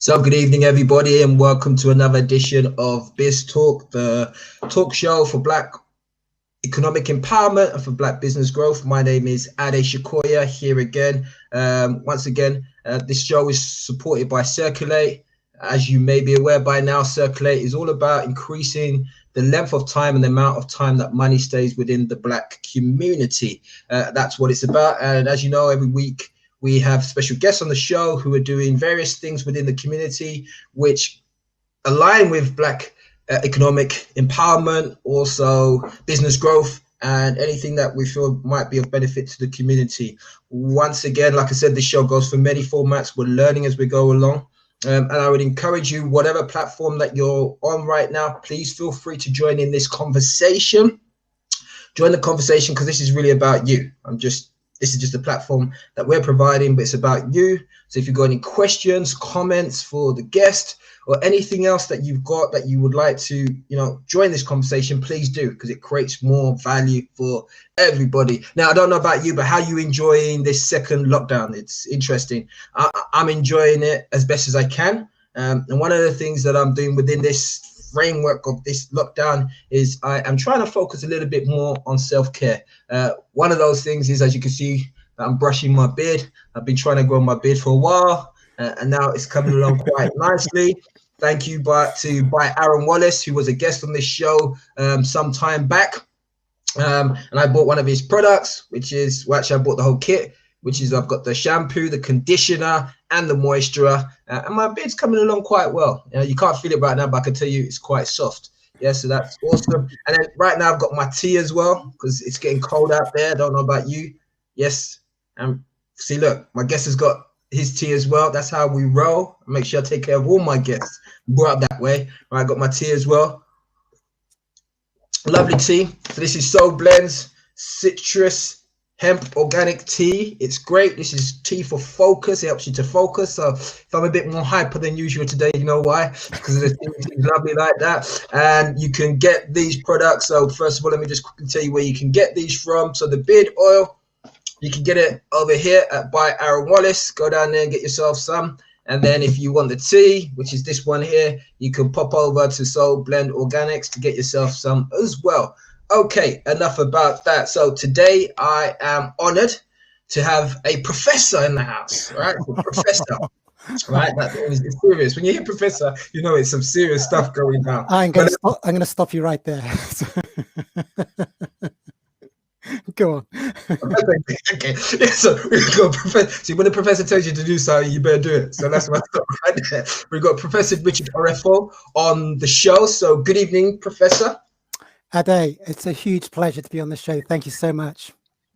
So good evening, everybody, and welcome to another edition of Biz Talk, the talk show for Black economic empowerment and for Black business growth. My name is Ade Shakoya here again. Once again, this show is supported by Circulate. As you may be aware by now, Circulate is all about increasing the length of time and the amount of time that money stays within the Black community. That's what it's about. And as you know, every week, we have special guests on the show who are doing various things within the community which align with Black economic empowerment, also business growth, and anything that we feel might be of benefit to the community. Once again, like I said, this show goes for many formats. We're learning as we go along. And I would encourage you, whatever platform that you're on right now, please feel free to join in this conversation. Join the conversation because this is really about you. This is just a platform that we're providing, but it's about you. So if you've got any questions, comments for the guest, or anything else that you've got that you would like to, join this conversation, please do, because it creates more value for everybody. Now, I don't know about you, but how are you enjoying this second lockdown? It's interesting. I'm enjoying it as best as I can. And one of the things that I'm doing within this framework of this lockdown is I am trying to focus a little bit more on self-care. One of those things is, as you can see, I'm brushing my beard. I've been trying to grow my beard for a while, and now it's coming along quite nicely. Thank you by Aaron Wallace, who was a guest on this show some time back. And I bought one of his products, I bought the whole kit, which is I've got the shampoo, the conditioner, and the moisturer, and my beard's coming along quite well. You can't feel it right now, but I can tell you it's quite soft. Yeah, so that's awesome. And then right now I've got my tea as well because it's getting cold out there. I don't know about you. Yes, see, look, my guest has got his tea as well. That's how we roll. I make sure I take care of all my guests. Brought up that way. Right, I got my tea as well. Lovely tea. So this is Soul Blends Citrus Hemp Organic Tea. It's great. This is tea for focus. It helps you to focus. So if I'm a bit more hyper than usual today, you know why? Because the tea is lovely like that. And you can get these products. So first of all, let me just quickly tell you where you can get these from. So the beard oil, you can get it over here by Aaron Wallace. Go down there and get yourself some. And then if you want the tea, which is this one here, you can pop over to Soul Blend Organics to get yourself some as well. Okay, enough about that. So today I am honored to have a professor in the house, right? Professor, right? That is serious. When you hear professor, you know it's some serious stuff going on. I'm going to stop you right there. Go on. Okay. So we've got Professor. See, when the professor tells you to do something, you better do it. So that's what I thought right there. We've got Professor Richard Oreffo on the show. So good evening, Professor. Ade, it's a huge pleasure to be on the show. Thank you so much.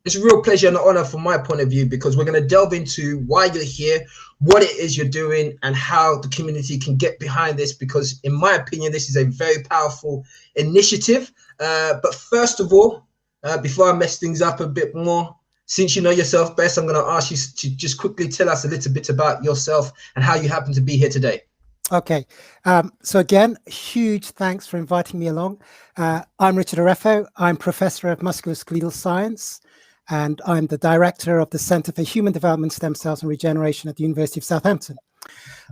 It's a real pleasure and an honor from my point of view, because we're going to delve into why you're here, what it is you're doing, and how the community can get behind this, because in my opinion, this is a very powerful initiative. But first of all, before I mess things up a bit more, since you know yourself best, I'm going to ask you to just quickly tell us a little bit about yourself and how you happen to be here today. Okay. So again, huge thanks for inviting me along. I'm Richard Oreffo. I'm Professor of Musculoskeletal Science, and I'm the Director of the Center for Human Development, Stem Cells and Regeneration at the University of Southampton.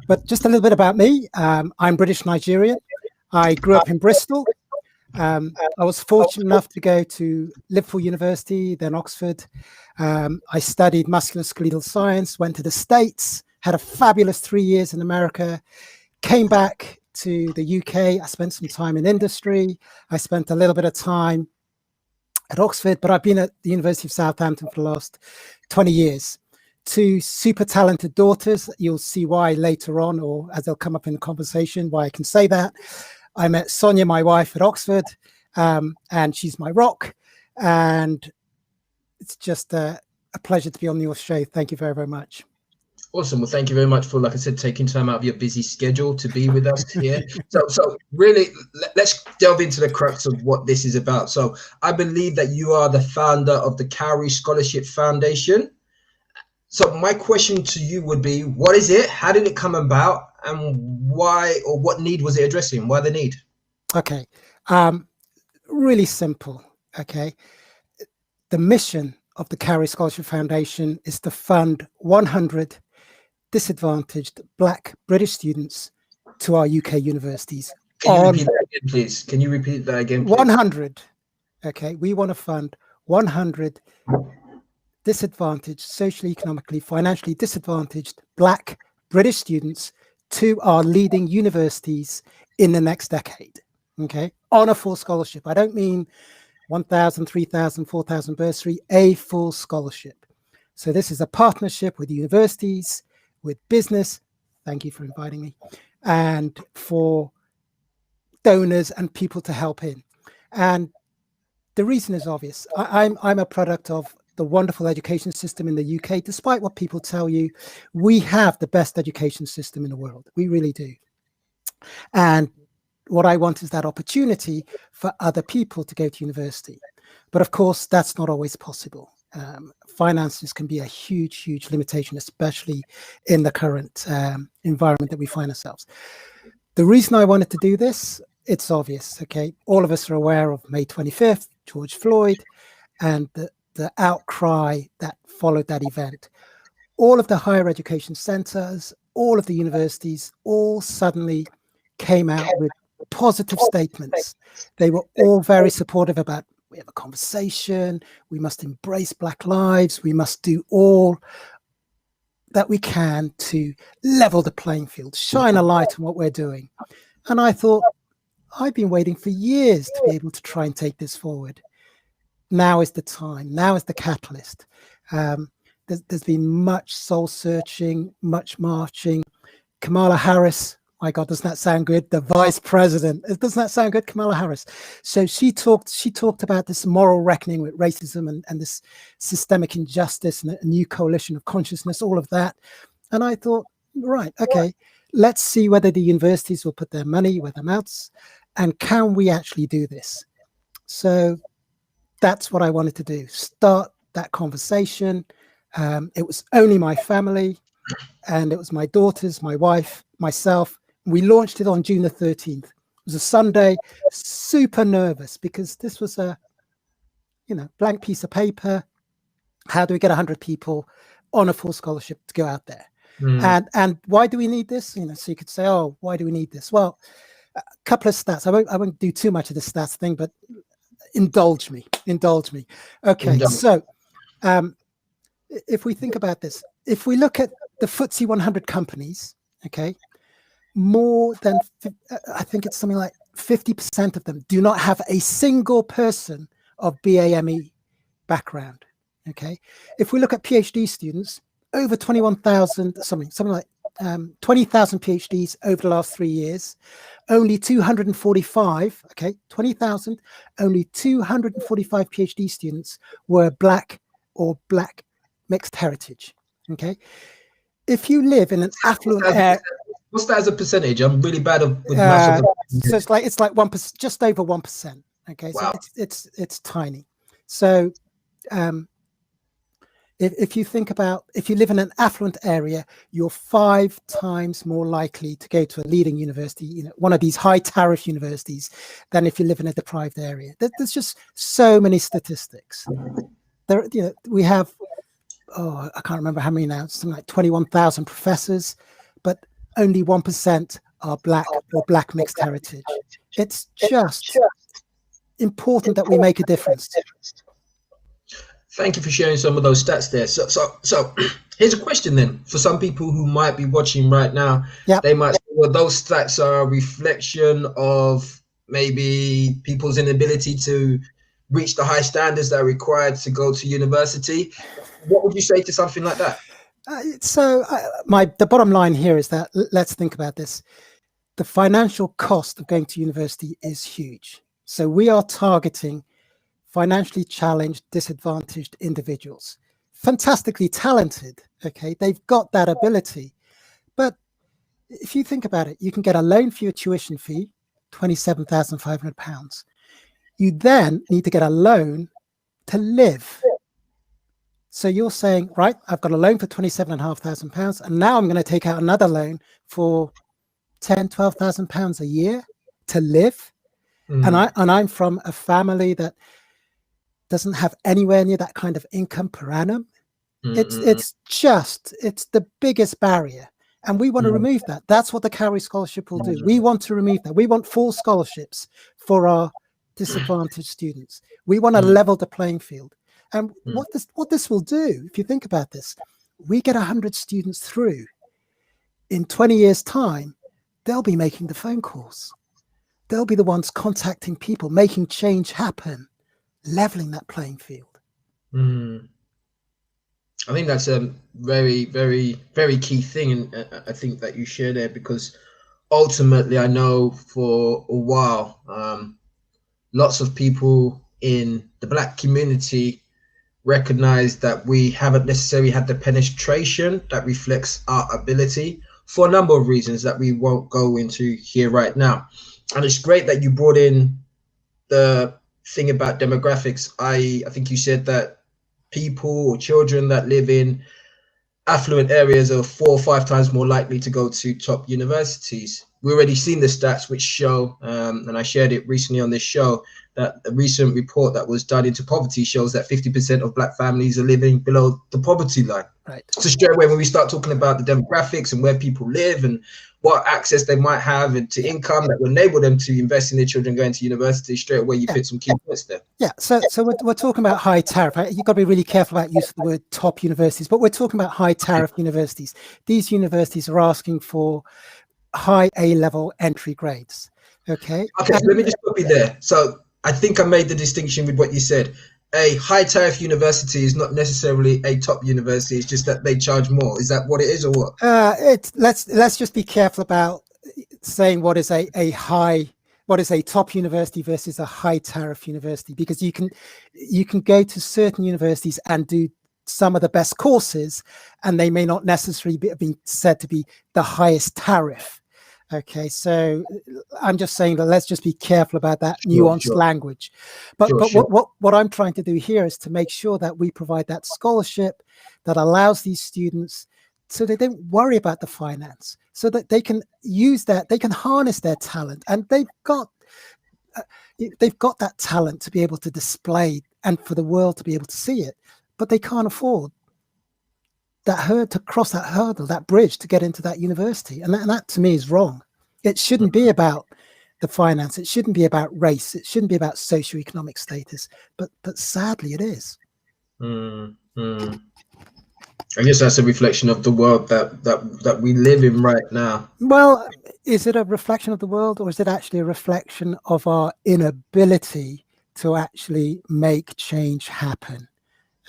But just a little bit about me. I'm British Nigerian. I grew up in Bristol. I was fortunate enough to go to Liverpool University, then Oxford. I studied musculoskeletal science, went to the States, had a fabulous 3 years in America, came back to the UK. I spent some time in industry. I spent a little bit of time at Oxford, but I've been at the University of Southampton for the last 20 years. Two super talented daughters. You'll see why later on, or as they'll come up in the conversation, why I can say that. I met Sonia, my wife, at Oxford, and she's my rock. And it's just a pleasure to be on your show. Thank you very, very much. Awesome. Well, thank you very much for, like I said, taking time out of your busy schedule to be with us here. So really, let's delve into the crux of what this is about. So I believe that you are the founder of the Cowrie Scholarship Foundation. So my question to you would be, what is it? How did it come about? And why, or what need was it addressing? Why the need? Okay. Really simple. Okay. The mission of the Cowrie Scholarship Foundation is to fund 100 disadvantaged Black British students to our UK universities. Can you repeat that again, please? Can you repeat that again, please? 100. Okay, we want to fund 100 disadvantaged, socially, economically, financially disadvantaged Black British students to our leading universities in the next decade. Okay, on a full scholarship. I don't mean 1,000, 3,000, 4,000 bursary, a full scholarship. So this is a partnership with universities, with business. Thank you for inviting me, and for donors and people to help in. And the reason is obvious. I'm a product of the wonderful education system in the UK. Despite what people tell you, we have the best education system in the world. We really do. And what I want is that opportunity for other people to go to university. But of course, that's not always possible. Finances can be a huge, huge limitation, especially in the current environment that we find ourselves. The reason I wanted to do this, it's obvious, okay? All of us are aware of May 25th, George Floyd, and the outcry that followed that event. All of the higher education centers, all of the universities, all suddenly came out with positive statements. They were all very supportive about, we have a conversation, we must embrace Black lives, we must do all that we can to level the playing field, shine a light on what we're doing. And I thought, I've been waiting for years to be able to try and take this forward. Now is the time, now is the catalyst. There's been much soul searching, much marching. Kamala Harris, my God, doesn't that sound good? The vice president, doesn't that sound good? Kamala Harris. So she talked about this moral reckoning with racism and this systemic injustice and a new coalition of consciousness, all of that. And I thought, right, okay, let's see whether the universities will put their money where their mouths, and can we actually do this? So that's what I wanted to do, start that conversation. It was only my family, and it was my daughters, my wife, myself. We launched it on June the 13th. It was a Sunday, super nervous because this was a, blank piece of paper. How do we get 100 people on a full scholarship to go out there? And why do we need this? So you could say, oh, why do we need this? Well, a couple of stats. I won't do too much of the stats thing, but indulge me. Okay, so if we think about this, if we look at the FTSE 100 companies, okay, more than, I think it's something like 50% of them do not have a single person of BAME background, okay? If we look at PhD students, over 21,000, something like 20,000 PhDs over the last 3 years, only 245, okay, 20,000, only 245 PhD students were Black or Black mixed heritage, okay? If you live in an affluent area, what's that as a percentage? I'm really bad with maths. So it's like 1%, just over 1%. Okay, wow. So it's tiny. So if you think about, if you live in an affluent area, you're 5 times more likely to go to a leading university, one of these high tariff universities, than if you live in a deprived area. There's just so many statistics. There, we have, I can't remember how many now, something like 21,000 professors, but only 1% are Black or Black mixed heritage. It's just important that we make a difference. Thank you for sharing some of those stats there. So here's a question then for some people who might be watching right now. Yep. They might say, well, those stats are a reflection of maybe people's inability to reach the high standards that are required to go to university. What would you say to something like that? The bottom line here is that, let's think about this. The financial cost of going to university is huge. So we are targeting financially challenged, disadvantaged individuals, fantastically talented, okay? They've got that ability. But if you think about it, you can get a loan for your tuition fee, £27,500. You then need to get a loan to live. So you're saying, right, I've got a loan for £27,500, and now I'm going to take out another loan for £10,000, £12,000 a year to live. And I'm from a family that doesn't have anywhere near that kind of income per annum. Mm-mm-mm. It's the biggest barrier. And we want to remove that. That's what the Cowrie Scholarship will do. We want to remove that. We want full scholarships for our disadvantaged students. We want to level the playing field. And what this will do, if you think about this, we get 100 students through. In 20 years' time, they'll be making the phone calls. They'll be the ones contacting people, making change happen, leveling that playing field. I think that's a very, very, very key thing, and I think that you share there, because ultimately, I know for a while, lots of people in the Black community recognize that we haven't necessarily had the penetration that reflects our ability for a number of reasons that we won't go into here right now. And it's great that you brought in the thing about demographics. I think you said that people or children that live in affluent areas are 4 or 5 times more likely to go to top universities. We've already seen the stats which show, and I shared it recently on this show, that a recent report that was done into poverty shows that 50% of Black families are living below the poverty line. Right. So straight away, when we start talking about the demographics and where people live and what access they might have and to income that will enable them to invest in their children going to university, straight away you hit some key points there. Yeah, so we're talking about high tariff. You've got to be really careful about use of the word top universities, but we're talking about high tariff universities. These universities are asking for high A-level entry grades. Okay, let me just stop you there. So I think I made the distinction with what you said. A high tariff university is not necessarily a top university. It's just that they charge more. Is that what it is, or what? Let's just be careful about saying what is a top university versus a high tariff university, because you can go to certain universities and do some of the best courses, and they may not necessarily be said to be the highest tariff. Okay, so I'm just saying that let's just be careful about that nuanced language. But what I'm trying to do here is to make sure that we provide that scholarship that allows these students so they don't worry about the finance, so that they can use that, they can harness their talent, and they've got that talent to be able to display and for the world to be able to see it, but they can't afford to cross that hurdle, that bridge to get into that university. And that to me is wrong. It shouldn't be about the finance. It shouldn't be about race. It shouldn't be about socioeconomic status, but sadly it is. I guess that's a reflection of the world that we live in right now. Well, is it a reflection of the world, or is it actually a reflection of our inability to actually make change happen?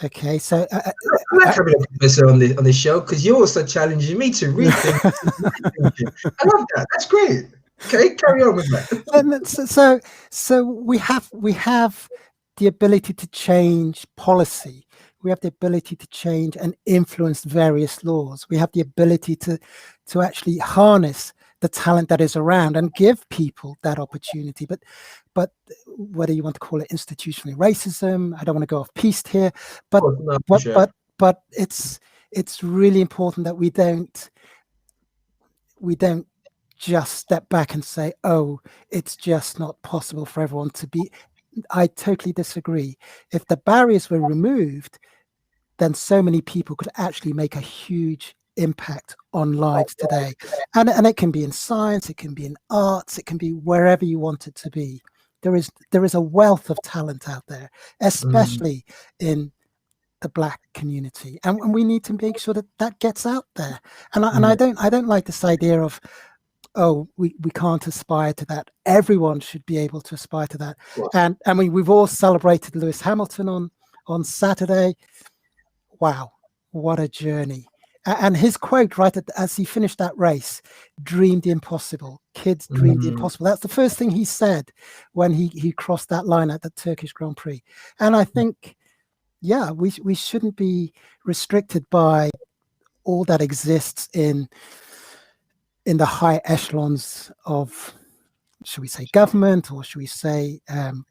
Okay, so I like having a professor on the show, because you're also challenging me to rethink. I love that. That's great. Okay, carry on with that. So we have the ability to change policy. We have the ability to change and influence various laws. We have the ability to actually harness the talent that is around and give people that opportunity. But whether you want to call it institutional racism, I don't want to go off piste here, but it's really important that we don't just step back and say, oh, it's just not possible for everyone to be. I totally disagree. If the barriers were removed, then so many people could actually make a huge impact on lives today. And it can be in science, it can be in arts, it can be wherever you want it to be. There is a wealth of talent out there, especially in the Black community, and we need to make sure that gets out there. And I don't like this idea of, oh, we can't aspire to that. Everyone should be able to aspire to that. And we've all celebrated Lewis Hamilton on Saturday. Wow, what a journey. And his quote, right, as he finished that race, dreamed the impossible. Kids dreamed the impossible. That's the first thing he said when he crossed that line at the Turkish Grand Prix. And I think, yeah, we shouldn't be restricted by all that exists in the high echelons of, should we say, government, or should we say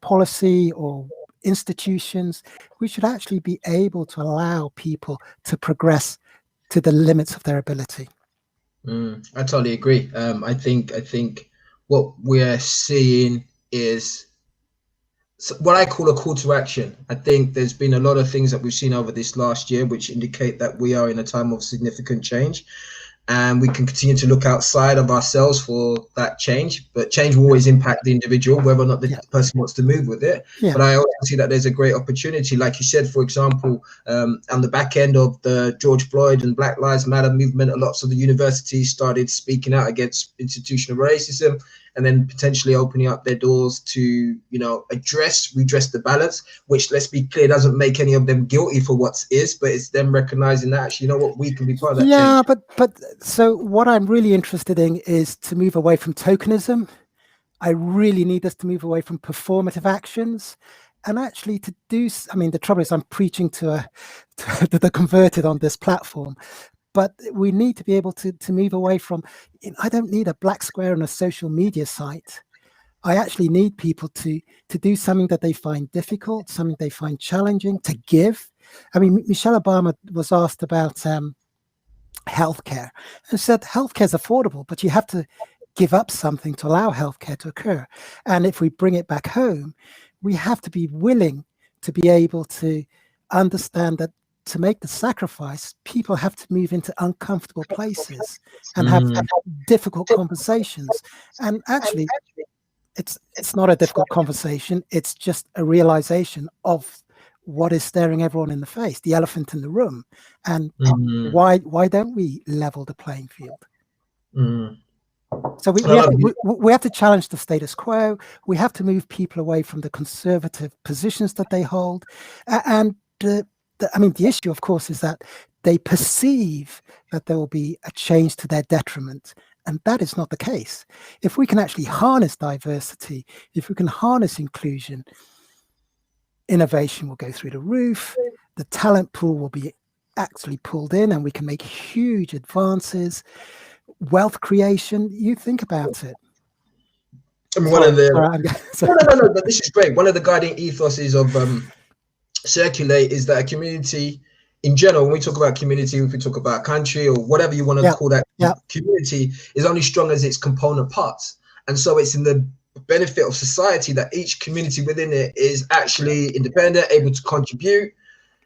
policy or institutions. We should actually be able to allow people to progress to the limits of their ability. I totally agree. I think what we're seeing is what I call a call to action. I think there's been a lot of things that we've seen over this last year which indicate that we are in a time of significant change, and we can continue to look outside of ourselves for that change. But change will always impact the individual, whether or not the person wants to move with it. But I also see that there's a great opportunity, like you said, for example, on the back end of the George Floyd and Black Lives Matter movement, lots of the universities started speaking out against institutional racism, and then potentially opening up their doors to, you know, redress the balance, which, let's be clear, doesn't make any of them guilty for what is, but it's them recognizing that actually, you know what, we can be part of that change. But so what I'm really interested in is to move away from tokenism. I really need us to move away from performative actions and actually to do, I mean, the trouble is I'm preaching to the converted on this platform. But we need to be able to move away from, I don't need a black square on a social media site. I actually need people to do something that they find difficult, something they find challenging, to give. I mean, Michelle Obama was asked about healthcare and said healthcare is affordable, but you have to give up something to allow healthcare to occur. And if we bring it back home, we have to be willing to be able to understand that to make the sacrifice, people have to move into uncomfortable places and have difficult conversations. And actually, it's not a difficult conversation. It's just a realization of what is staring everyone in the face, the elephant in the room. And why don't we level the playing field? So we have to challenge the status quo. We have to move people away from the conservative positions that they hold. And I mean, the issue, of course, is that they perceive that there will be a change to their detriment. And that is not the case. If we can actually harness diversity, if we can harness inclusion, innovation will go through the roof, the talent pool will be actually pulled in, and we can make huge advances. Wealth creation, you think about it. One of the no, this is great. One of the guiding ethoses of Circulate is that a community in general, when we talk about community, if we talk about country or whatever you want to call that, community is only strong as its component parts. And so it's in the benefit of society that each community within it is actually independent, able to contribute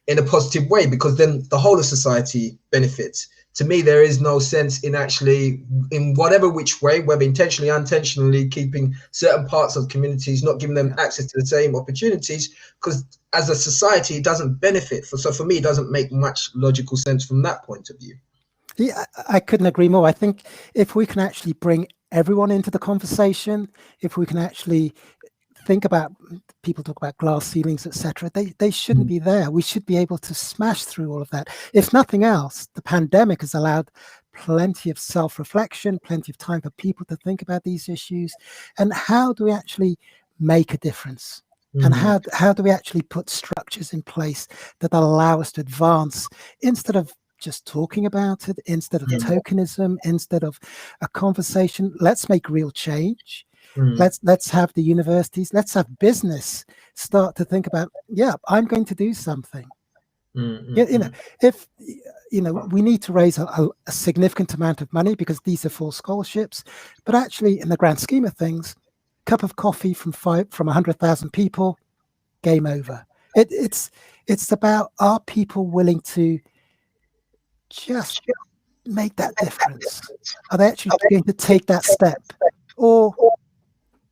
in a positive way, because then the whole of society benefits. To me, there is no sense in actually, in whatever which way, whether intentionally, unintentionally, keeping certain parts of communities, not giving them access to the same opportunities, because as a society, it doesn't benefit. So for me, it doesn't make much logical sense from that point of view. Yeah, I couldn't agree more. I think if we can actually bring everyone into the conversation, if we can actually think about, people talk about glass ceilings, etc. They shouldn't be there. We should be able to smash through all of that. If nothing else, the pandemic has allowed plenty of self-reflection, plenty of time for people to think about these issues, and how do we actually make a difference? And how do we actually put structures in place that allow us to advance instead of just talking about it, instead of tokenism, instead of a conversation? Let's make real change. Let's have the universities, let's have business start to think about, I'm going to do something. If we need to raise a significant amount of money because these are full scholarships, but actually in the grand scheme of things, cup of coffee from 100,000 people, game over. It's about, are people willing to just make that difference? Are they actually going to take that step, or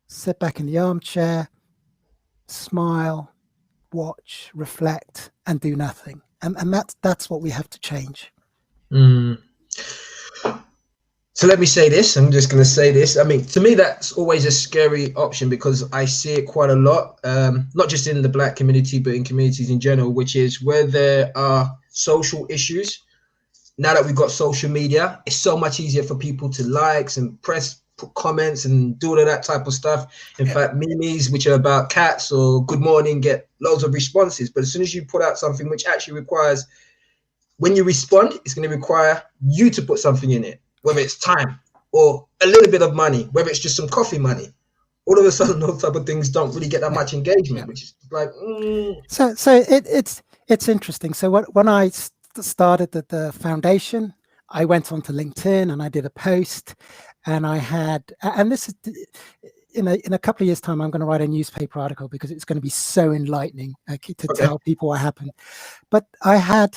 sit back in the armchair, smile, watch, reflect, and do nothing? And that's what we have to change. So let me say this. I'm just going to say this. I mean, to me, that's always a scary option, because I see it quite a lot, not just in the Black community, but in communities in general, which is where there are social issues. Now that we've got social media, it's so much easier for people to likes and put comments and do all of that type of stuff. In fact, memes which are about cats or good morning get loads of responses. But as soon as you put out something which actually requires, when you respond, it's going to require you to put something in it, whether it's time or a little bit of money, whether it's just some coffee money. All of a sudden, those type of things don't really get that much engagement, which is like. So it's interesting. So when I started the foundation, I went onto LinkedIn and I did a post, and I had, and this is, in a couple of years' time, I'm going to write a newspaper article because it's going to be so enlightening to tell people what happened. But I had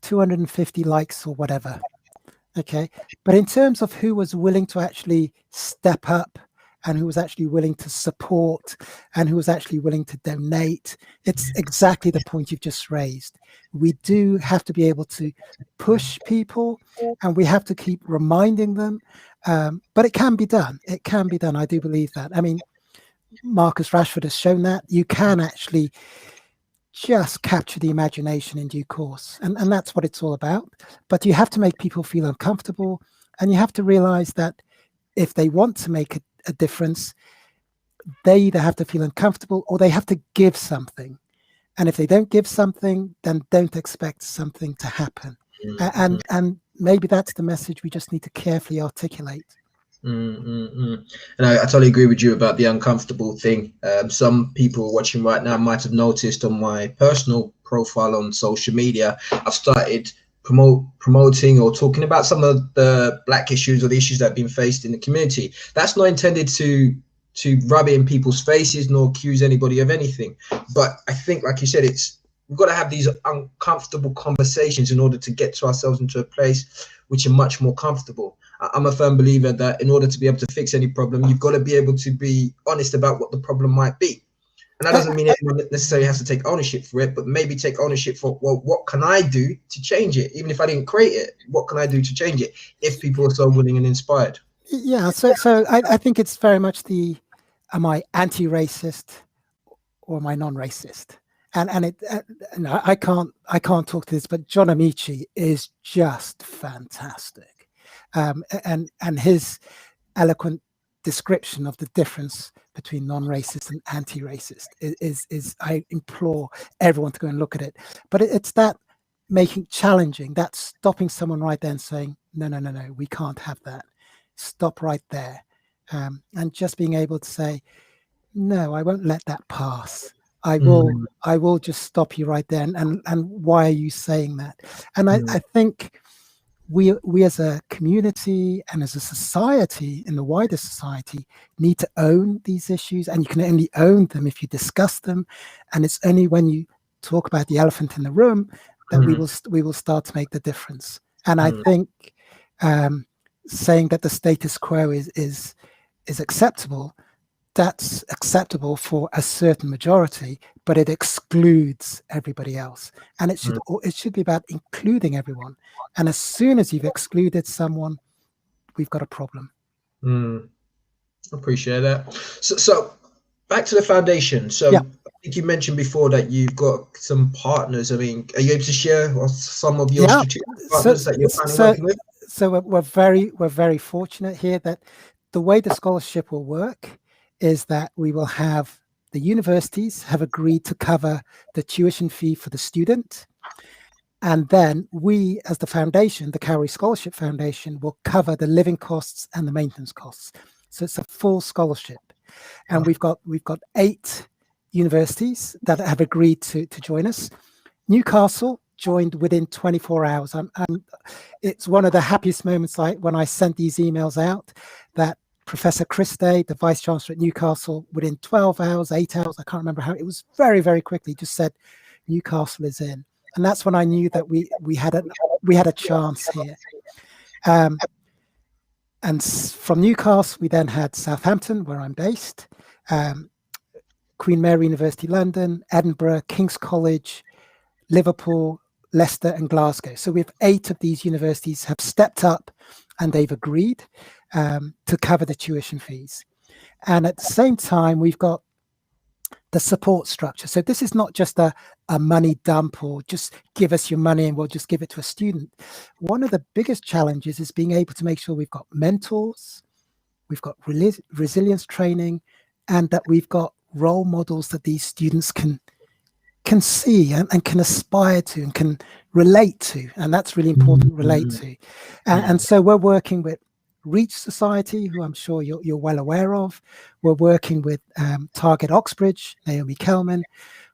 250 likes or whatever. Okay. But in terms of who was willing to actually step up and who was actually willing to support and who was actually willing to donate, it's exactly the point you've just raised. We do have to be able to push people, and we have to keep reminding them. But it can be done. It can be done. I do believe that. I mean, Marcus Rashford has shown that you can actually just capture the imagination in due course. And that's what it's all about. But you have to make people feel uncomfortable, and you have to realize that if they want to make a difference, they either have to feel uncomfortable or they have to give something. And if they don't give something, then don't expect something to happen. And maybe that's the message we just need to carefully articulate. And I totally agree with you about the uncomfortable thing. Some people watching right now might have noticed on my personal profile on social media, I've started promoting or talking about some of the Black issues or the issues that have been faced in the community. That's not intended to rub it in people's faces nor accuse anybody of anything. But I think, like you said, we've got to have these uncomfortable conversations in order to get to ourselves into a place which are much more comfortable. I'm a firm believer that in order to be able to fix any problem, you've got to be able to be honest about what the problem might be. And that doesn't mean anyone necessarily has to take ownership for it, but maybe take ownership for, well, what can I do to change it? Even if I didn't create it, what can I do to change it if people are so willing and inspired? Yeah, so I think it's very much am I anti-racist or am I non-racist? And I can't talk to this, but John Amici is just fantastic, and his eloquent description of the difference between non-racist and anti-racist is I implore everyone to go and look at it. But it's that challenging, that stopping someone right there and saying, no, we can't have that. Stop right there, and just being able to say, no, I won't let that pass. I will just stop you right there. And why are you saying that? And I think we as a community and as a society, in the wider society, need to own these issues, and you can only own them if you discuss them. And it's only when you talk about the elephant in the room that we will start to make the difference. And I think saying that the status quo is acceptable, that's acceptable for a certain majority, but it excludes everybody else. And it should be about including everyone. And as soon as you've excluded someone, we've got a problem. Appreciate that. So back to the foundation. So yeah. I think you mentioned before that you've got some partners. I mean, are you able to share some of your strategic partners that you're planning working with? So we're very fortunate here that the way the scholarship will work is that we will have the universities have agreed to cover the tuition fee for the student. And then we, as the foundation, the Cowrie Scholarship Foundation, will cover the living costs and the maintenance costs. So it's a full scholarship. And we've got 8 universities that have agreed to join us. Newcastle joined within 24 hours. It's one of the happiest moments when I sent these emails out, that Professor Christe, the Vice Chancellor at Newcastle, within 12 hours, 8 hours, I can't remember how, it was very, very quickly, just said, Newcastle is in. And that's when I knew that we had a chance here. And from Newcastle, we then had Southampton, where I'm based, Queen Mary University London, Edinburgh, King's College, Liverpool, Leicester, and Glasgow. So we have 8 of these universities have stepped up, and they've agreed to cover the tuition fees. And at the same time, we've got the support structure. So this is not just a money dump or just give us your money and we'll just give it to a student. One of the biggest challenges is being able to make sure we've got mentors, we've got resilience training, and that we've got role models that these students can see and can aspire to and can relate to. And that's really important, relate to. And so we're working with Reach Society, who I'm sure you're well aware of. We're working with Target Oxbridge, Naomi Kelman.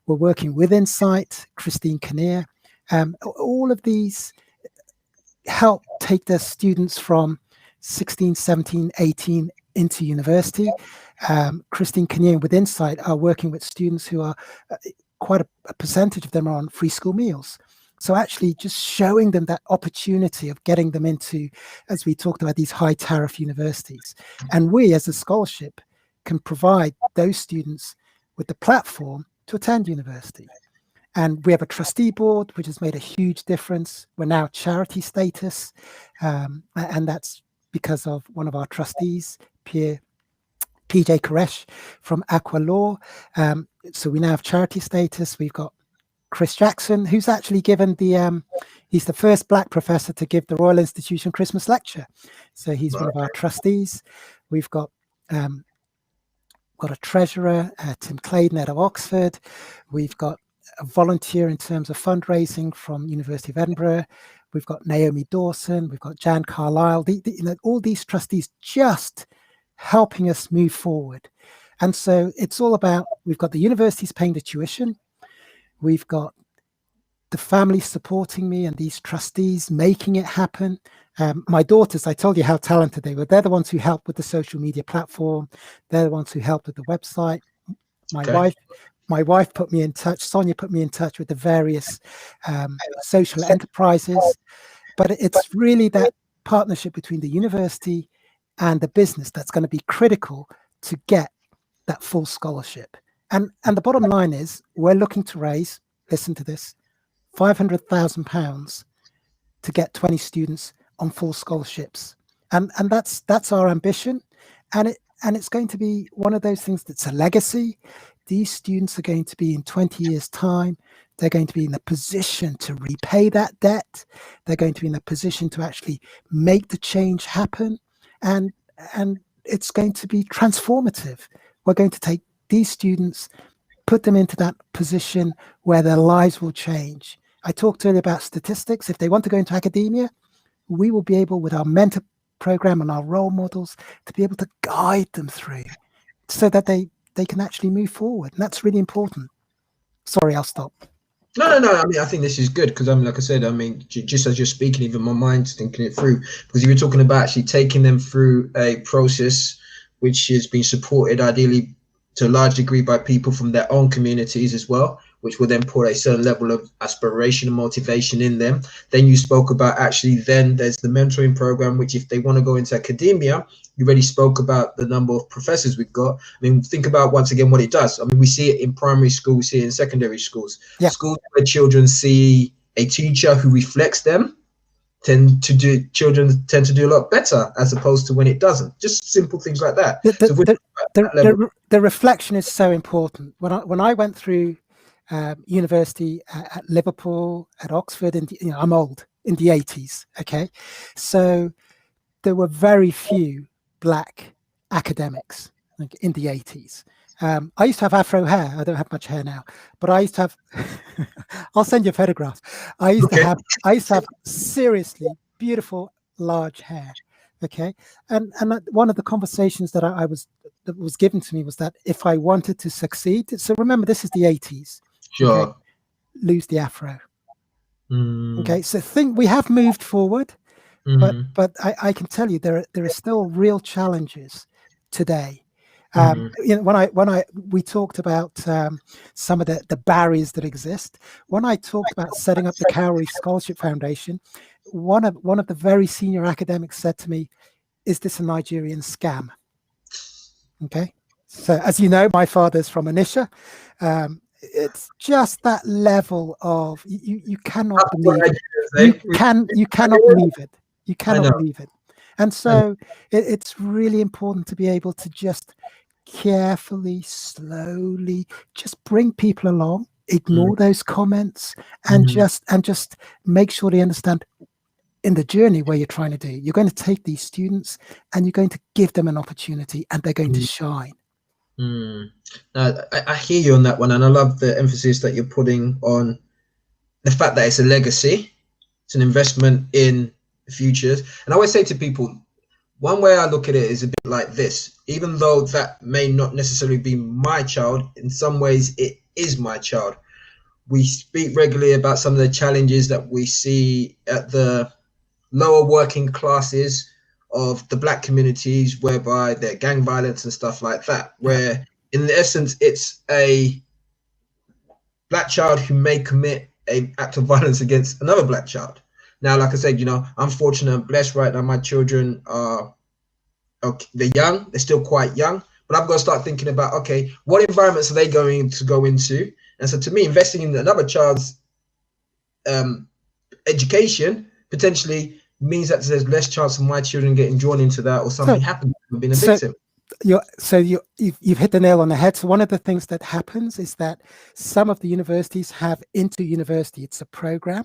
We're working with Insight, Christine Kinnear. All of these help take their students from 16, 17, 18 into university. Christine Kinnear with Insight are working with students who are quite a percentage of them are on free school meals. So actually just showing them that opportunity of getting them into, as we talked about, these high tariff universities. And we as a scholarship can provide those students with the platform to attend university. And we have a trustee board, which has made a huge difference. We're now charity status, and that's because of one of our trustees, PJ Koresh from Aqua Law. So we now have charity status. We've got Chris Jackson, who's actually given he's the first Black professor to give the Royal Institution Christmas lecture. So he's one of our trustees. We've got a treasurer, Tim Claydon out of Oxford. We've got a volunteer in terms of fundraising from University of Edinburgh. We've got Naomi Dawson. We've got Jan Carlisle. All these trustees just helping us move forward. And so it's all about, we've got the universities paying the tuition. We've got the family supporting me and these trustees making it happen. My daughters, I told you how talented they were. They're the ones who helped with the social media platform. They're the ones who helped with the website. My wife put me in touch. Sonia put me in touch with the various social enterprises. But it's really that partnership between the university and the business that's going to be critical to get that full scholarship. And the bottom line is we're looking to raise, listen to this, £500,000 to get 20 students on full scholarships. And that's our ambition. And it's going to be one of those things that's a legacy. These students are going to be in 20 years' time. They're going to be in a position to repay that debt. They're going to be in a position to actually make the change happen. And it's going to be transformative. We're going to take these students, put them into that position where their lives will change. I talked earlier about statistics. If they want to go into academia, we will be able, with our mentor program and our role models, to be able to guide them through so that they can actually move forward. And that's really important. Sorry, I'll stop. No. I mean, I think this is good because like I said, I mean, just as you're speaking, even my mind's thinking it through, because you were talking about actually taking them through a process which is being supported ideally to a large degree by people from their own communities as well, which will then put a certain level of aspiration and motivation in them. Then you spoke about actually then there's the mentoring program, which if they want to go into academia, you already spoke about the number of professors we've got. I mean, think about once again what it does. I mean, we see it in primary schools, we see it in secondary schools. Yeah. Schools where children see a teacher who reflects them children tend to do a lot better as opposed to when it doesn't. Just simple things like that. The reflection is so important. When I went through university at Liverpool, at Oxford, and I'm old, in the 80s. Okay, so there were very few Black academics in the 80s. I used to have Afro hair. I don't have much hair now, but I used to have. I'll send you a photograph. I used to have seriously beautiful large hair. Okay, and one of the conversations that that was given to me was that if I wanted to succeed, so remember this is the 80s. Sure. Okay, lose the Afro. Okay, so we have moved forward, but I can tell you there are still real challenges today. When we talked about some of the barriers that exist. When I talked about setting up the Cowrie Scholarship Foundation, one of the very senior academics said to me, "Is this a Nigerian scam?" Okay, so as you know, my father's from Onisha. It's just that level of you cannot believe it. You cannot believe it. You cannot believe it. And so it's really important to be able to just carefully, slowly, just bring people along, ignore those comments, and just make sure they understand in the journey where you're trying to do. You're going to take these students and you're going to give them an opportunity, and they're going to shine. I hear you on that one, and I love the emphasis that you're putting on the fact that it's a legacy, it's an investment in the futures. And I always say to people, one way I look at it is a bit like this: even though that may not necessarily be my child, in some ways it is my child. We speak regularly about some of the challenges that we see at the lower working classes of the black communities, whereby there gang violence and stuff like that, where in essence it's a black child who may commit an act of violence against another black child. Now, like I said, you know, I'm fortunate and blessed right now. My children are, okay, they're young, they're still quite young, but I've got to start thinking about, okay, what environments are they going to go into? And so to me, investing in another child's education potentially means that there's less chance of my children getting drawn into that or something happening to being a victim. You've hit the nail on the head. So one of the things that happens is that some of the universities have inter-university. It's a program,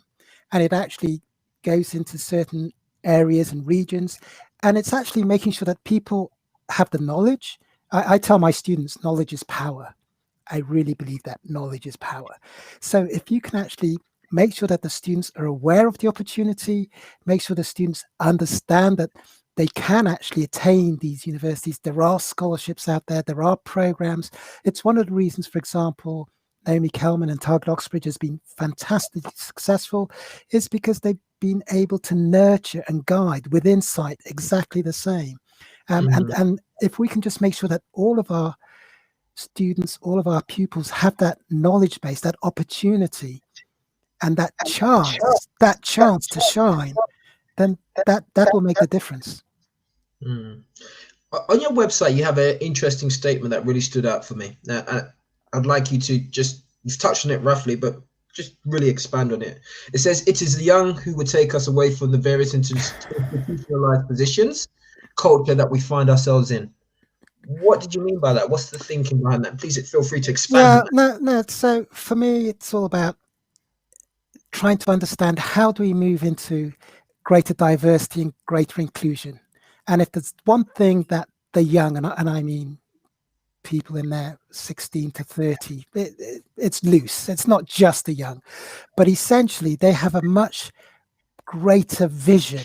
and it actually goes into certain areas and regions, and it's actually making sure that people have the knowledge. I tell my students, knowledge is power. I really believe that knowledge is power. So if you can actually make sure that the students are aware of the opportunity, make sure the students understand that they can actually attain these universities. There are scholarships out there. There are programs. It's one of the reasons, for example, Naomi Kelman and Target Oxbridge has been fantastically successful, is because they've been able to nurture and guide with insight exactly the same. And if we can just make sure that all of our students, all of our pupils have that knowledge base, that opportunity, and that chance to shine, then that will make the difference. On your website, you have an interesting statement that really stood out for me. Now, I'd like you to just, you've touched on it roughly, but just really expand on it. It says, "It is the young who would take us away from the various institutionalized positions, culture that we find ourselves in." What did you mean by that? What's the thinking behind that? Please feel free to expand. No. So for me, it's all about trying to understand how do we move into greater diversity and greater inclusion. And if there's one thing that the young, and I mean people in their 16 to 30, it's loose. It's not just the young, but essentially they have a much greater vision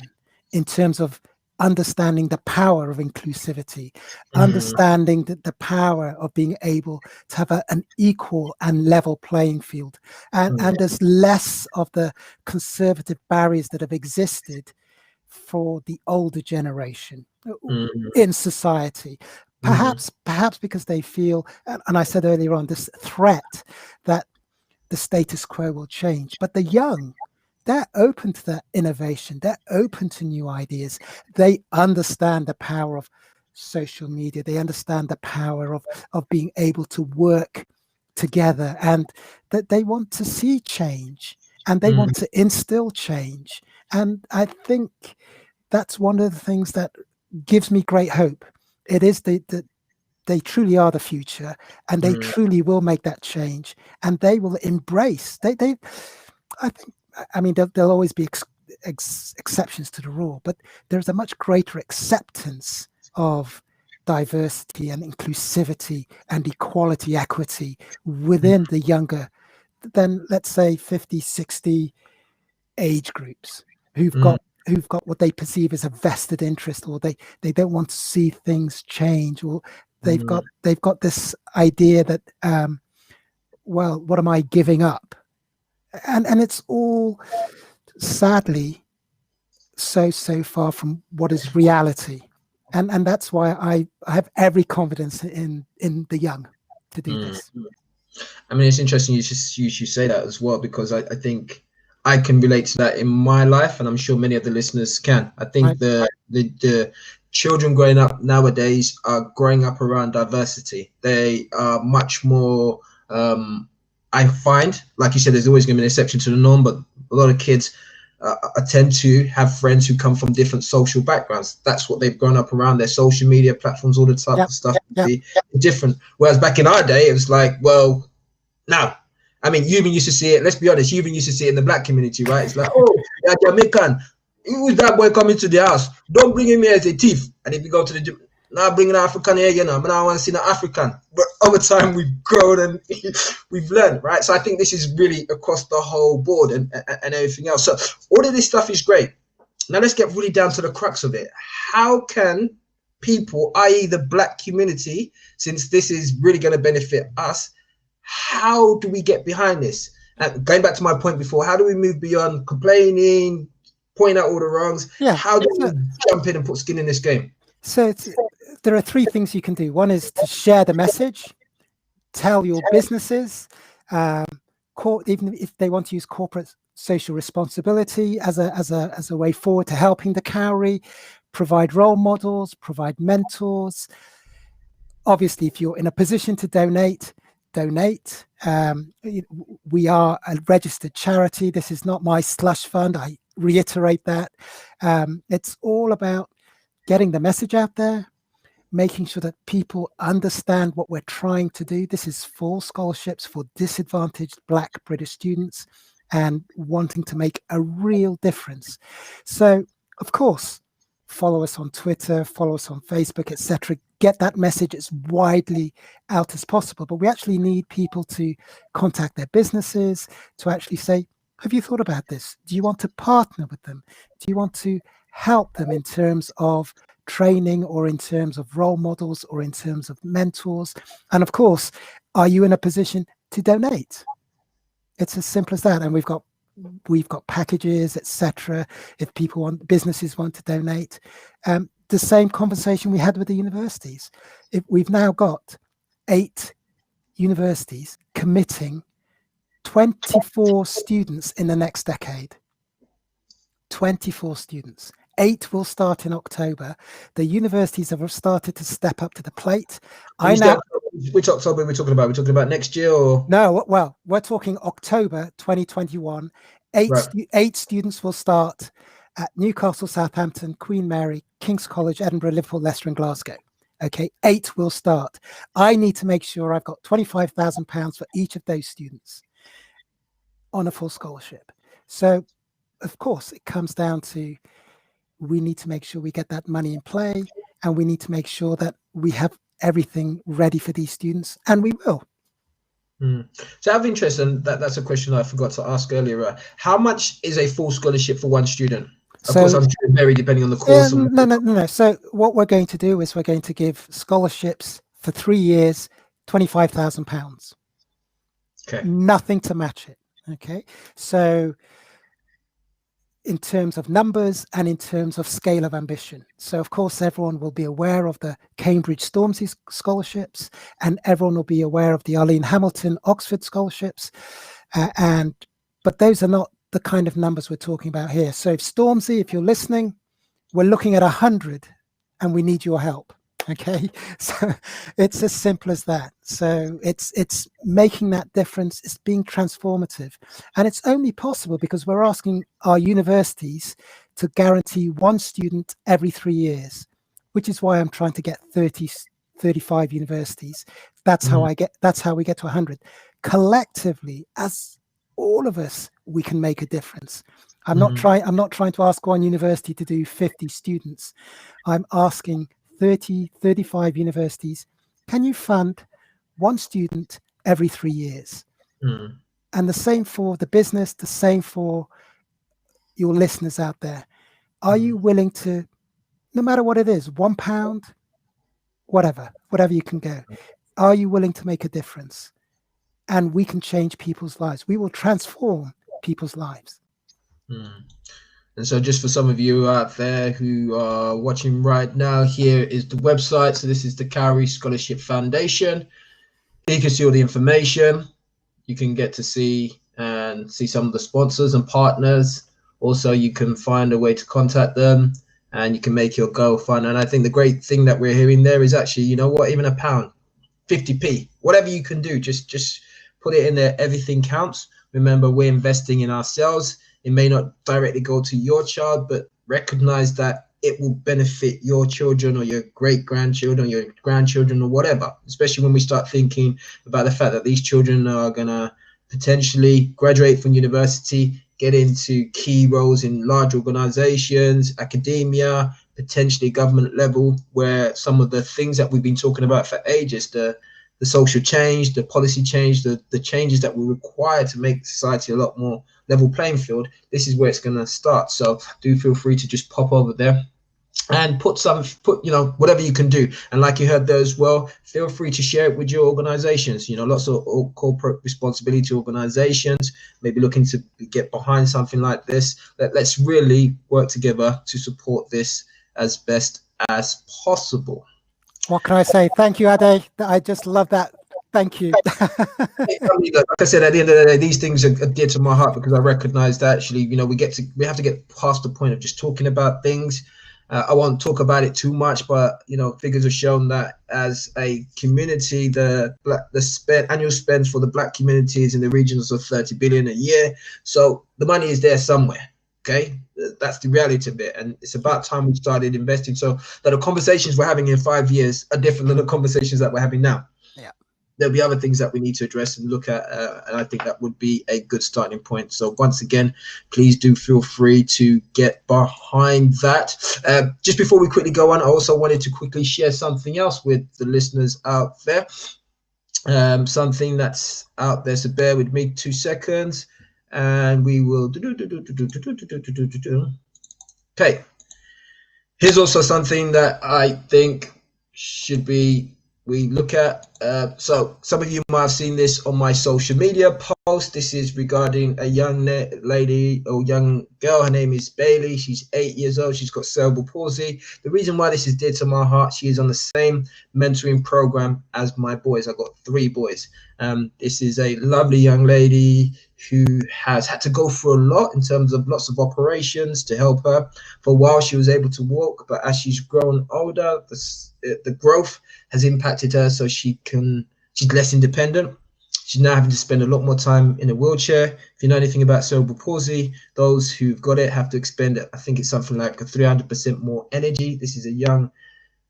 in terms of understanding the power of inclusivity, understanding the power of being able to have an equal and level playing field. And there's less of the conservative barriers that have existed for the older generation in society. Perhaps because they feel, and I said earlier on, this threat that the status quo will change. But the young, they're open to that innovation. They're open to new ideas. They understand the power of social media. They understand the power of being able to work together, and that they want to see change, and they want to instill change. And I think that's one of the things that gives me great hope. It is they truly are the future, and they truly will make that change, and they will embrace. I mean, there'll always be exceptions to the rule, but there's a much greater acceptance of diversity and inclusivity and equality, equity within the younger than, let's say, 50, 60 age groups who've got what they perceive as a vested interest, or they don't want to see things change, or they've got this idea that well, what am I giving up? And it's all sadly so far from what is reality, and that's why I have every confidence in the young to do this. I mean, it's interesting you say that as well, because I think I can relate to that in my life, and I'm sure many of the listeners can. I think the children growing up nowadays are growing up around diversity. They are much more. I find, like you said, there's always going to be an exception to the norm, but a lot of kids tend to have friends who come from different social backgrounds. That's what they've grown up around. Their social media platforms, all the type of stuff be different. Whereas back in our day, it was like, well, now, I mean, you even used to see it. Let's be honest, you even used to see it in the black community, right? It's like, oh, you're Jamaican. Who's that boy coming to the house? Don't bring him here as a thief. And if you go to the gym, now bring an African here, you know, but I want to see an African. But over time, we've grown and we've learned, right? So I think this is really across the whole board and everything else. So all of this stuff is great. Now let's get really down to the crux of it. How can people, i.e. the black community, since this is really going to benefit us, how do we get behind this? And going back to my point before, how do we move beyond complaining, pointing out all the wrongs. Yeah. How do we jump in and put skin in this game? So there are three things you can do. One is to share the message, tell your businesses, even if they want to use corporate social responsibility as a way forward to helping the Cowrie, provide role models, provide mentors. Obviously, if you're in a position to donate. We are a registered charity. This is not my slush fund. I reiterate that. It's all about getting the message out there, making sure that people understand what we're trying to do. This is for scholarships for disadvantaged Black British students and wanting to make a real difference. So, of course, follow us on Twitter, follow us on Facebook, etc. Get that message as widely out as possible. But we actually need people to contact their businesses, to actually say, have you thought about this? Do you want to partner with them? Do you want to help them in terms of training or in terms of role models or in terms of mentors? And of course, are you in a position to donate? It's as simple as that. And we've got packages, etc. If businesses want to donate. The same conversation we had with the universities. We've now got 8 universities committing 24 students in the next decade. 24 students. 8 will start in October. The universities have started to step up to the plate. Which October are we talking about? We're talking about next year, or? No, well, we're talking October 2021. 8 students will start at Newcastle, Southampton, Queen Mary, King's College, Edinburgh, Liverpool, Leicester, and Glasgow. Okay, 8 will start. I need to make sure I've got £25,000 for each of those students on a full scholarship. So, of course, it comes down to we need to make sure we get that money in play, and we need to make sure that we have everything ready for these students, and we will. So I have interest, and that's a question I forgot to ask earlier. How much is a full scholarship for one student? Of course, I'm sure it varies depending on the course. No. So what we're going to do is we're going to give scholarships for 3 years, £25,000. Okay. Nothing to match it. Okay. So in terms of numbers and in terms of scale of ambition. So, of course, everyone will be aware of the Cambridge Stormzy scholarships, and everyone will be aware of the Arlene Hamilton Oxford scholarships. But those are not the kind of numbers we're talking about here. So if Stormzy, if you're listening, we're looking at 100 and we need your help. Okay, so it's as simple as that. So it's making that difference. It's being transformative, and it's only possible because we're asking our universities to guarantee one student every 3 years, which is why I'm trying to get 35 universities. That's how we get to 100. Collectively, as all of us, we can make a difference. I'm not trying to ask one university to do 50 students. I'm asking 35 universities, can you fund one student every 3 years? And the same for the business, the same for your listeners out there. Are you willing to, no matter what it is, £1, whatever you can go, are you willing to make a difference? And we can change people's lives. We will transform people's lives. And so just for some of you out there who are watching right now, here is the website. So this is the Cowrie Scholarship Foundation. You can see all the information. You can get to see some of the sponsors and partners. Also, you can find a way to contact them, and you can make your goal fund. And I think the great thing that we're hearing there is actually, you know what, even £1, 50p, whatever you can do, just put it in there. Everything counts. Remember, we're investing in ourselves. It may not directly go to your child, but recognize that it will benefit your children or your great-grandchildren, or your grandchildren, or whatever, especially when we start thinking about the fact that these children are going to potentially graduate from university, get into key roles in large organizations, academia, potentially government level, where some of the things that we've been talking about for ages, the social change, the policy change, the changes that we require to make society a lot more level playing field, this is where it's going to start. So do feel free to just pop over there and put whatever you can do. And like you heard there as well, feel free to share it with your organizations. Lots of corporate responsibility organizations maybe looking to get behind something like this. Let's really work together to support this as best as possible. What can I say? Thank you, Ade. I just love that. Thank you. Like I said, at the end of the day, these things are dear to my heart, because I recognize that actually, we have to get past the point of just talking about things. I won't talk about it too much, but figures have shown that as a community, the annual spend for the Black community is in the regions of 30 billion a year. So the money is there somewhere. Okay, that's the reality of it, and it's about time we started investing, so that the conversations we're having in 5 years are different than the conversations that we're having now. Yeah. There'll be other things that we need to address and look at, and I think that would be a good starting point. So once again, please do feel free to get behind that. Just before we quickly go on, I also wanted to quickly share something else with the listeners out there, something that's out there, so bear with me 2 seconds, and we will okay. Here's also something that I think should be we look at. So some of you might have seen this on my social media post. This is regarding a young lady or young girl. Her name is Bailey. She's 8 years old. She's got cerebral palsy. The reason why this is dear to my heart, she is on the same mentoring program as my boys. I've got 3 boys. This is a lovely young lady who has had to go through a lot in terms of lots of operations to help her. For a while, she was able to walk, but as she's grown older, the growth has impacted her, so she's less independent. She's now having to spend a lot more time in a wheelchair. If you know anything about cerebral palsy, those who've got it have to expend, I think it's something like 300% more energy. This is a young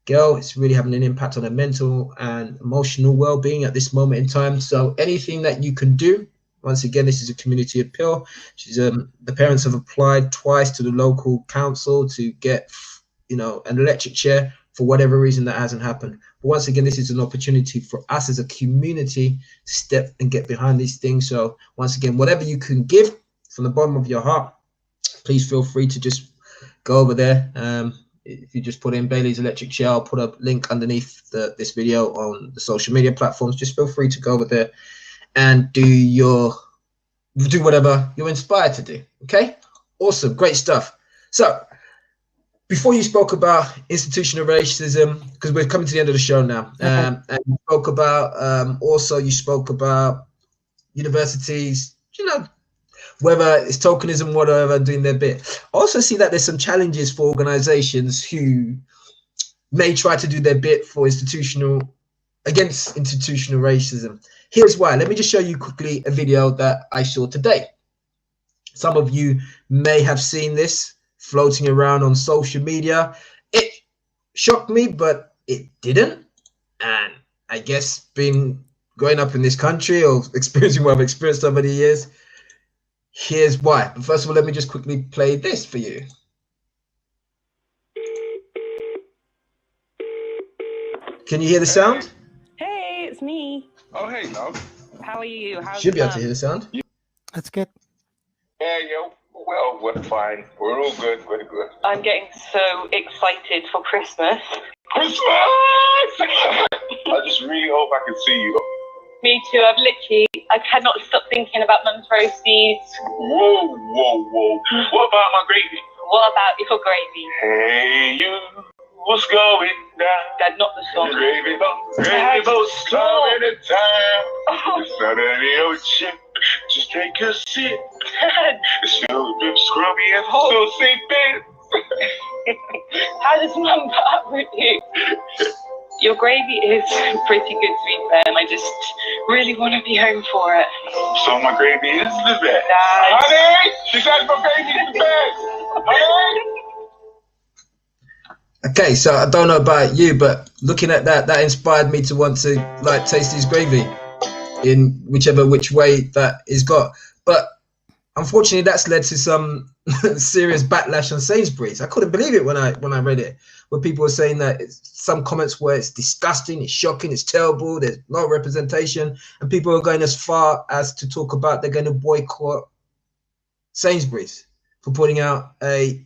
girl. It's really having an impact on her mental and emotional well-being at this moment in time. So anything that you can do, once again, this is a community appeal. She's the parents have applied twice to the local council to get an electric chair. For whatever reason, that hasn't happened. But once again, this is an opportunity for us as a community to step and get behind these things. So once again, whatever you can give from the bottom of your heart, please feel free to just go over there. If you just put in Bailey's electric chair, I'll put a link underneath this video on the social media platforms. Just feel free to go over there and do whatever you're inspired to do. Okay, awesome, great stuff. So before you spoke about institutional racism, because we're coming to the end of the show now, and you spoke about you spoke about universities, whether it's tokenism, whatever, doing their bit. I also see that there's some challenges for organizations who may try to do their bit against institutional racism. Here's why. Let me just show you quickly a video that I saw today. Some of you may have seen this floating around on social media. It shocked me, but it didn't. And I guess being growing up in this country or experiencing what I've experienced over the years, here's why. But first of all, let me just quickly play this for you. Can you hear the sound? Hey, it's me. Oh, hey, love. How are you? Should be able to hear the sound. That's good. Yeah, yo. Well, we're fine. We're all good. We're good. I'm getting so excited for Christmas. Christmas! I just really hope I can see you. Me too. I cannot stop thinking about Mum's roasties. Whoa, whoa, whoa. What about my gravy? What about your gravy? Hey, you. What's going down? Dad, not the song. Gravy boat's coming to town. The sun of the ocean. Just take a sip. It's still drip scrubby and still say bits. How does Mum put up with you? Your gravy is pretty good, sweet Ben. I just really want to be home for it. So my gravy is the best. Dad. Honey, she said my gravy is the best. Honey. Okay, so I don't know about you, but looking at that inspired me to want to taste his gravy in which way that is got. But unfortunately, that's led to some serious backlash on Sainsbury's. I couldn't believe it when I read it, where people were saying that some comments were it's disgusting, it's shocking, it's terrible, there's no representation, and people are going as far as to talk about they're going to boycott Sainsbury's for putting out a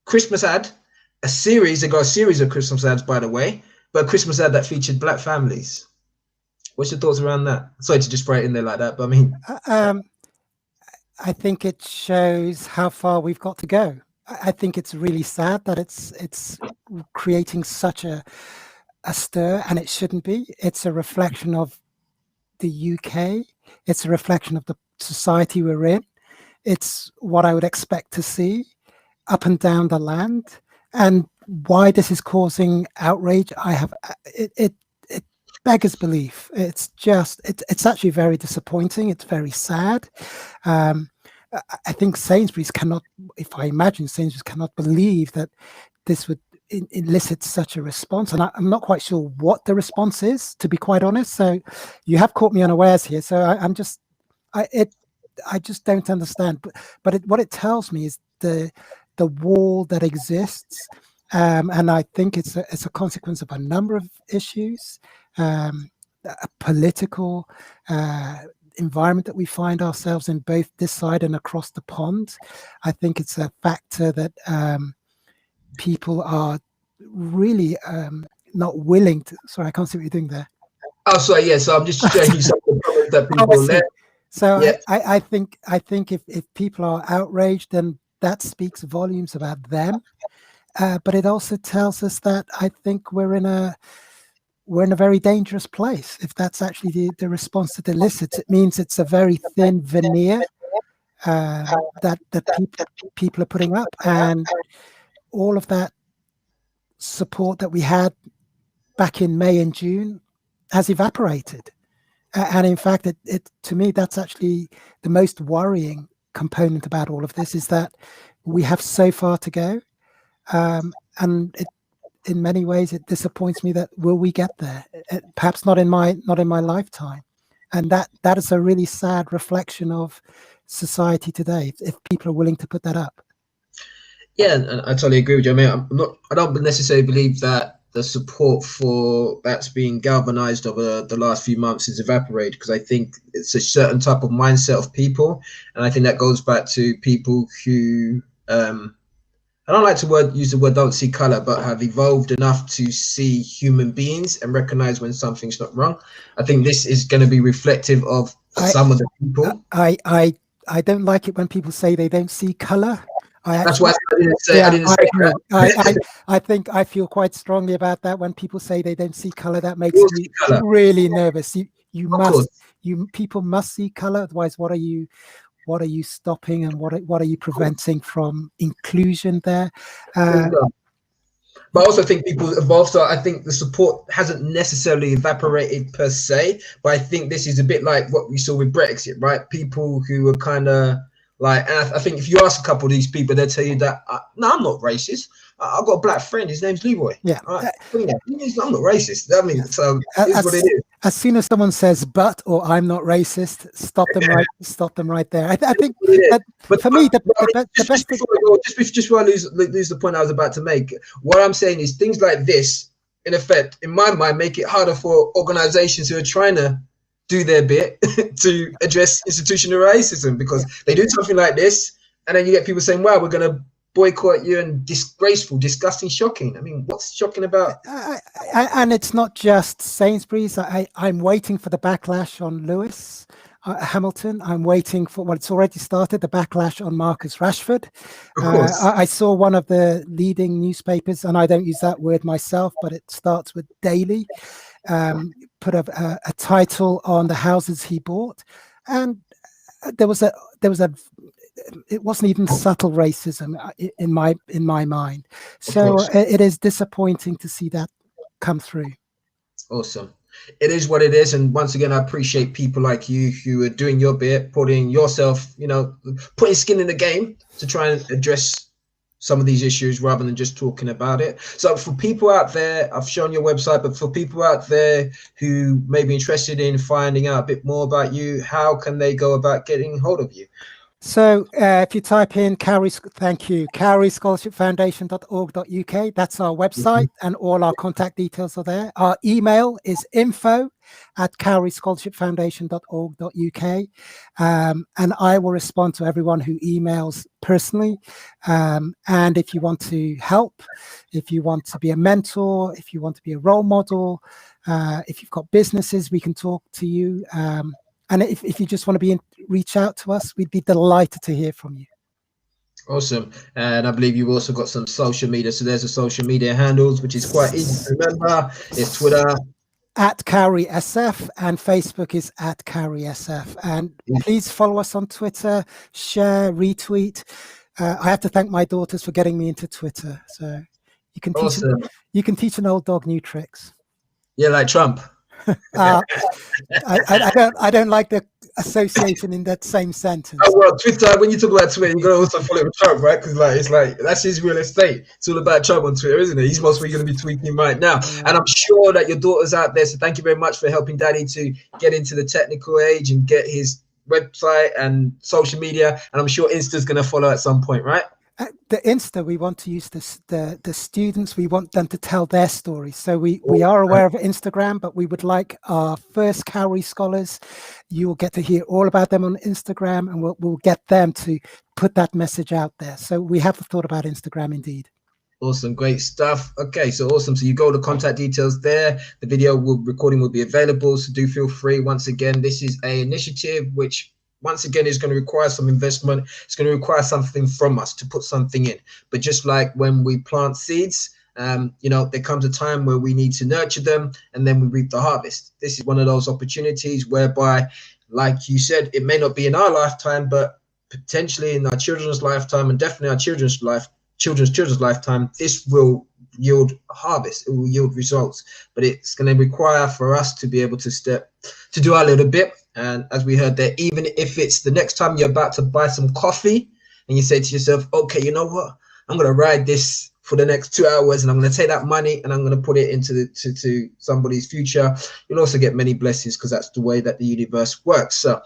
Christmas ad They got a series of Christmas ads, by the way, but a Christmas ad that featured black families. What's your thoughts around that? Sorry to just throw it in there like that, but I mean, I think it shows how far we've got to go. I think it's really sad that it's creating such a stir, and it shouldn't be. It's a reflection of the UK. It's a reflection of the society we're in. It's what I would expect to see up and down the land. And why this is causing outrage, it beggars belief. It's actually very disappointing. It's very sad. I think Sainsbury's cannot believe that this would elicit such a response, and I'm not quite sure what the response is, to be quite honest. So you have caught me unawares here. So I just don't understand. But what it tells me is the wall that exists, and I think it's a consequence of a number of issues, a political environment that we find ourselves in, both this side and across the pond. I think it's a factor that people are really not willing to. Sorry, I can't see what you're doing there. Oh, sorry. Yeah, so I'm just showing you some of the comments that people left. So yeah. I think if people are outraged, then that speaks volumes about them. But it also tells us that I think we're in a very dangerous place. If that's actually the response that elicits, it means it's a very thin veneer that people are putting up, and all of that support that we had back in May and June has evaporated. And in fact, it to me, that's actually the most worrying component about all of this, is that we have so far to go. And in many ways, it disappoints me that will we get there? Perhaps not in my lifetime. And that is a really sad reflection of society today, if people are willing to put that up. Yeah, and I totally agree with you. I mean, I don't necessarily believe that the support for that's being galvanized over the last few months has evaporated, because I think it's a certain type of mindset of people, and I think that goes back to people who I don't like to use the word don't see color, but have evolved enough to see human beings and recognize when something's not wrong. I think this is going to be reflective of some of the people. I don't like it when people say they don't see color. That's why I didn't say. I didn't say that. I think I feel quite strongly about that. When people say they don't see color, that makes me really nervous. People must see color. Otherwise, what are you stopping, and what are you preventing from inclusion there? But I also think people evolve. So I think the support hasn't necessarily evaporated per se, but I think this is a bit like what we saw with Brexit, right? People who were kind of like, and I think if you ask a couple of these people, they'll tell you that, no, I'm not racist. I've got a black friend. His name's Leroy. Yeah. Right. I'm not racist. I mean, so it's what it is. As soon as someone says "but" or "I'm not racist," stop them right there. I think that, but for me, the best thing. Just before I lose the point I was about to make, what I'm saying is things like this, in effect, in my mind, make it harder for organizations who are trying to do their bit to address institutional racism, because they do something like this, and then you get people saying, "Wow, we're going to boycott you," and disgraceful, disgusting, shocking. I mean, what's shocking about? And it's not just Sainsbury's. I'm waiting for the backlash on Lewis Hamilton. I'm waiting for it's already started, the backlash on Marcus Rashford. I saw one of the leading newspapers, and I don't use that word myself, but it starts with Daily, put a title on the houses he bought, and there was a it wasn't even subtle racism in my mind. So it is disappointing to see that come through. Awesome. It is what it is, and once again, I appreciate people like you who are doing your bit, putting yourself, putting skin in the game to try and address some of these issues rather than just talking about it. So for people out there, I've shown your website, but for people out there who may be interested in finding out a bit more about you, how can they go about getting hold of you? So if you type in Cowrie Scholarship Foundation.org.uk, that's our website, and all our contact details are there. Our email is info@Cowrie Scholarship Foundation.org.uk, and I will respond to everyone who emails personally. And if you want to help, if you want to be a mentor, if you want to be a role model, if you've got businesses, we can talk to you. And if you just want to reach out to us, we'd be delighted to hear from you. Awesome. And I believe you've also got some social media. So there's the social media handles, which is quite easy to remember. It's Twitter @CowrieSF, and Facebook is @CowrieSF. And please follow us on Twitter, share, retweet. I have to thank my daughters for getting me into Twitter. So you can teach an old dog new tricks. Yeah, like Trump. I don't like the association in that same sentence. Oh, well, Twitter, when you talk about Twitter, you gotta also follow with Trump, right? Because it's like that's his real estate. It's all about Trump on Twitter, isn't it? He's mostly going to be tweeting right now. And I'm sure that your daughter's out there, so thank you very much for helping Daddy to get into the technical age and get his website and social media. And I'm sure Insta's going to follow at some point, right? The Insta, we want to use the students. We want them to tell their stories. So we are aware of Instagram, but we would like our first Cowrie scholars. You will get to hear all about them on Instagram, and we'll get them to put that message out there. So we have thought about Instagram indeed. Awesome, great stuff. Okay, so awesome. So you go to contact details there. The video recording will be available, so do feel free. Once again, this is an initiative which once again is going to require some investment. It's going to require something from us to put something in. But just like when we plant seeds, there comes a time where we need to nurture them, and then we reap the harvest. This is one of those opportunities whereby, like you said, it may not be in our lifetime, but potentially in our children's lifetime, and definitely our children's lifetime, this will yield harvest. It will yield results. But it's going to require for us to be able to do our little bit. And as we heard there, even if it's the next time you're about to buy some coffee and you say to yourself, okay, you know what, I'm going to ride this for the next 2 hours, and I'm going to take that money and I'm going to put it into to somebody's future. You'll also get many blessings, because that's the way that the universe works. So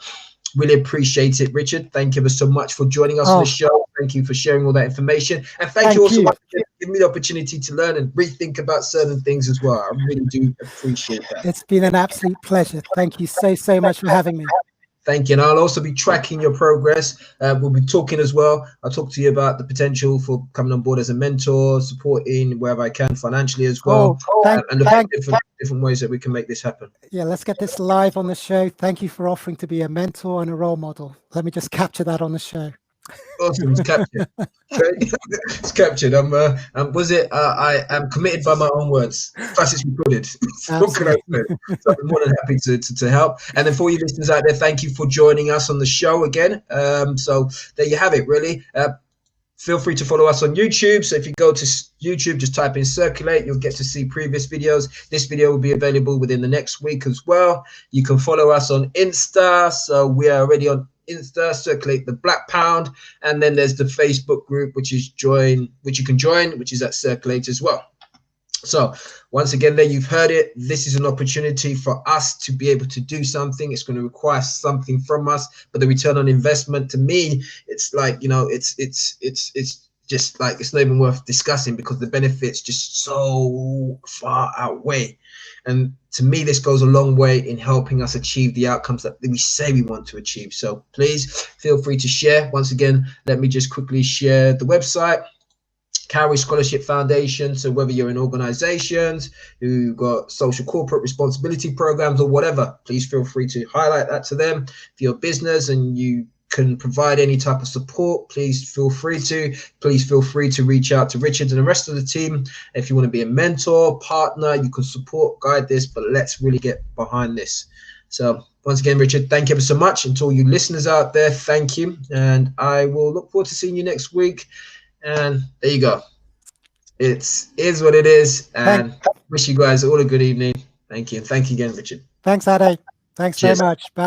really appreciate it, Richard. Thank you so much for joining us on the show. Thank you for sharing all that information. And thank you also for giving me the opportunity to learn and rethink about certain things as well. I really do appreciate that. It's been an absolute pleasure. Thank you so much for having me. Thank you. And I'll also be tracking your progress. We'll be talking as well. I'll talk to you about the potential for coming on board as a mentor, supporting wherever I can financially as well, and the different ways that we can make this happen. Yeah, let's get this live on the show. Thank you for offering to be a mentor and a role model. Let me just capture that on the show. Awesome, it's captured. It's captured. I am committed by my own words. Plus, it's recorded. What can I say? So I'm more than happy to help. And then for you listeners out there, thank you for joining us on the show again. So there you have it, really. Feel free to follow us on YouTube. So if you go to YouTube, just type in Circulate. You'll get to see previous videos. This video will be available within the next week as well. You can follow us on Insta. So we are already on Insta, Circulate the Black Pound. And then there's the Facebook group, which you can join, which is at Circulate as well. So once again, there you've heard it. This is an opportunity for us to be able to do something. It's going to require something from us, but the return on investment, to me, it's like, it's just like, it's not even worth discussing, because the benefits just so far outweigh. And to me, this goes a long way in helping us achieve the outcomes that we say we want to achieve. So please feel free to share. Once again, let me just quickly share the website. Cowrie Scholarship Foundation. So whether you're in organizations who got social corporate responsibility programs or whatever, please feel free to highlight that to them. If you're a business and you can provide any type of support, please feel free to reach out to Richard and the rest of the team. If you want to be a mentor, partner, you can support, guide this, but let's really get behind this. So once again, Richard, thank you ever so much. And to all you listeners out there, thank you. And I will look forward to seeing you next week. And there you go. It is what it is. And wish you guys all a good evening. Thank you. And thank you again, Richard. Thanks, Ade. Thanks very much. Bye.